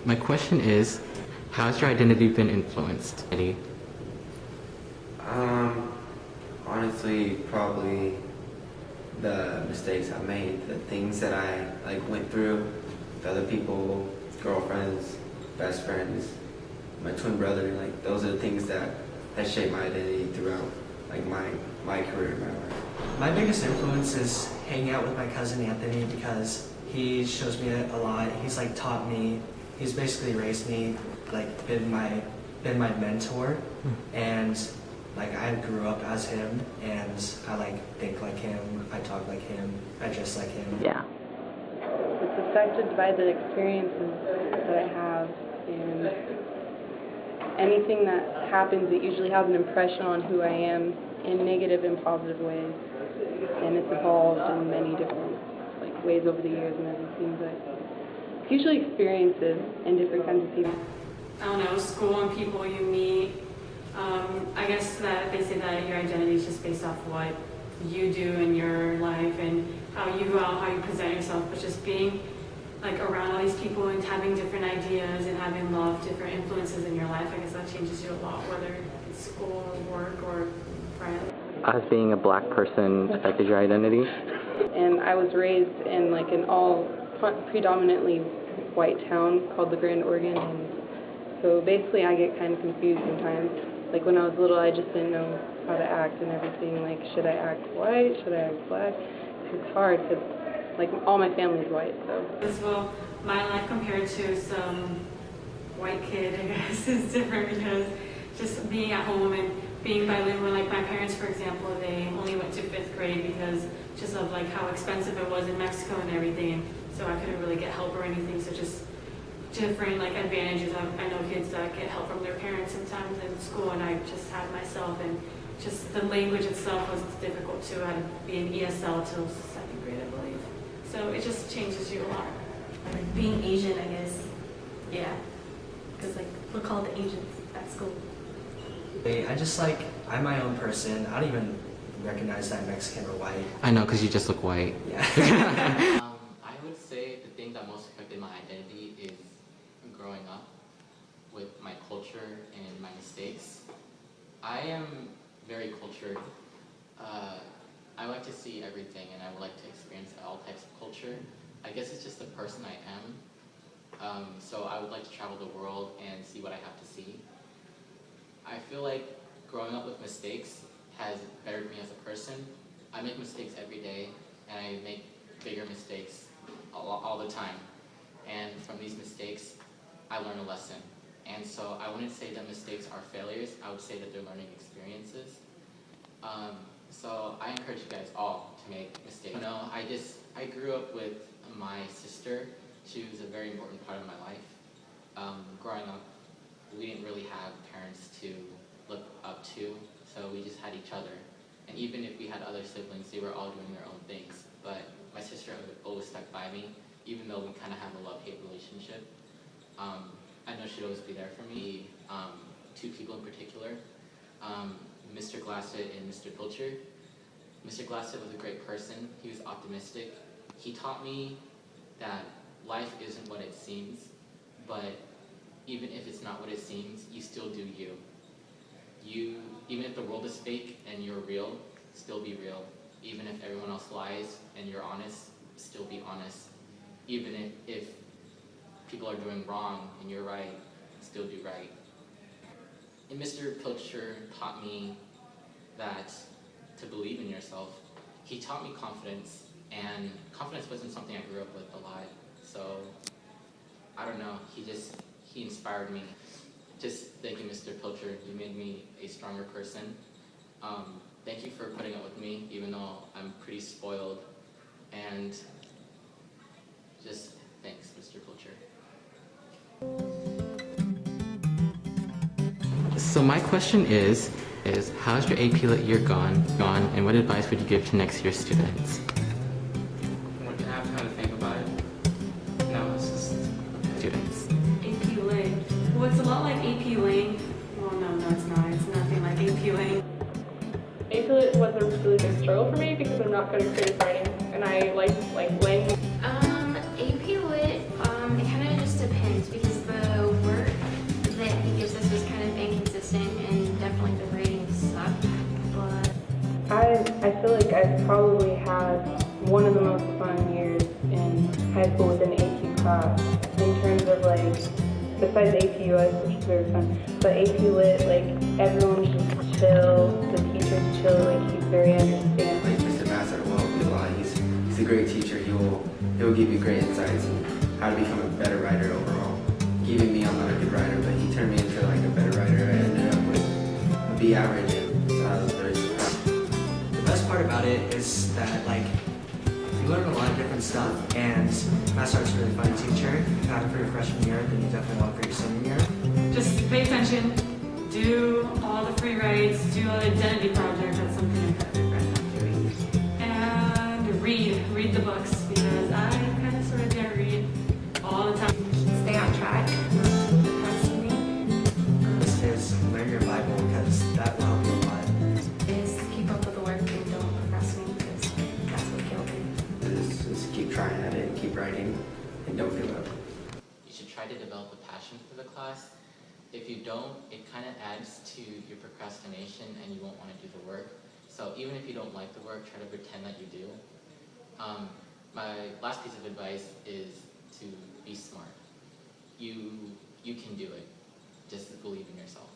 My question is, how's your identity been influenced, Eddie? Honestly, probably the mistakes I made, the things that I went through, with other people, girlfriends, best friends, my twin brother. Those are the things that shaped my identity throughout my career, my life. My biggest influence is hanging out with my cousin Anthony because he shows me a lot. He's taught me. He's basically raised me, been my mentor, and I grew up as him, and I think like him. I talk like him. I dress like him. Yeah. It's affected by the experiences that I have, and anything that happens, it usually has an impression on who I am in negative and positive ways, and it's evolved in many different ways over the years and everything, but it's usually experiences and different kinds of people. I don't know, school and people you meet. I guess that they say that your identity is just based off what you do in your life and how you go out, how you present yourself, but just being around all these people and having different ideas and having love, different influences in your life, I guess that changes you a lot, whether it's school or work or friends. Has being a black person affected your identity? And I was raised in an all predominantly white town called the Grand Oregon, and so basically I get kind of confused sometimes. When I was little, I just didn't know how to act and everything. Should I act white? Should I act black? It's hard because all my family's white, so. Well, my life compared to some white kid, I guess, is different because just being at home and being bilingual, my parents, for example, they only went to 5th grade because just of how expensive it was in Mexico and everything, and so I couldn't really get help or anything, so just different advantages. I know kids that get help from their parents sometimes in school, and I just had myself, and just the language itself was difficult too. I had to be in ESL till 2nd grade, I believe. So it just changes you a lot. Being Asian, I guess. Yeah. Because we're called the Asians at school. I'm my own person. I don't even recognize that I'm Mexican or white. I know, because you just look white. Yeah. I would say the thing that most affected my identity is growing up with my culture and my mistakes. I am very cultured. I like to see everything, and I would like to experience all types of culture. I guess it's just the person I am. So I would like to travel the world and see what I have to see. I feel like growing up with mistakes has bettered me as a person. I make mistakes every day, and I make bigger mistakes all the time. And from these mistakes, I learn a lesson. And so I wouldn't say that mistakes are failures. I would say that they're learning experiences. So I encourage you guys all to make mistakes. I grew up with my sister. She was a very important part of my life. Growing up, we didn't really have parents to look up to, so we just had each other. And even if we had other siblings, they were all doing their own things. But my sister always stuck by me, even though we kind of have a love-hate relationship. I know she'd always be there for me. 2 people in particular, Mr. Glassett and Mr. Pilcher. Mr. Glassett was a great person. He was optimistic. He taught me that life isn't what it seems, but even if it's not what it seems, you still do you. Even if the world is fake and you're real, still be real. Even if everyone else lies and you're honest, still be honest. Even if people are doing wrong and you're right, still do right. And Mr. Pilcher taught me that to believe in yourself. He taught me confidence, and confidence wasn't something I grew up with a lot. So, I don't know, he inspired me. Just thank you, Mr. Pilcher. You made me a stronger person. Thank you for putting up with me, even though I'm pretty spoiled. And just thanks, Mr. Pilcher. So my question is how's your AP Lit year gone, and what advice would you give to next year's students? I have time to think about it. No, it's just Students. AP Lit. Well, it's a lot like AP Lang. Well, no, it's not. It's nothing like AP Lang. AP Lit was a really big struggle for me because I'm not good at creative writing, and I like language. AP Lit, it kind of just depends because the like, besides AP US, which is very fun, but AP Lit, like, everyone's just chill, the teacher's chill, like, he's very understanding. Like Mr. Massar will help you a lot. He's a great teacher. He'll give you great insights on how to become a better writer overall. Even me, I'm not a good writer, but he turned me into like a better writer. I ended up with a B average, and so I was very surprised. The best part about it is that like you learn a lot of different stuff, and Mass Art's a really fun teacher. If you had it for your freshman year, then you definitely want it for your senior year. Just pay attention, do all the free writes, do all the identity projects. That's something I'm right now doing. And read the books, because I kind of sort of didn't read all the time. Stay on track. Procrastinate. This is learn your Bible because that will help you a lot. Is keep up with the work and don't procrastinate because that's what killed me. Just keep trying at it, keep writing, and don't give up. You should try to develop a passion for the class. If you don't, it kind of adds to your procrastination and you won't want to do the work. So even if you don't like the work, try to pretend that you do. My last piece of advice is to be smart. You can do it. Just believe in yourself.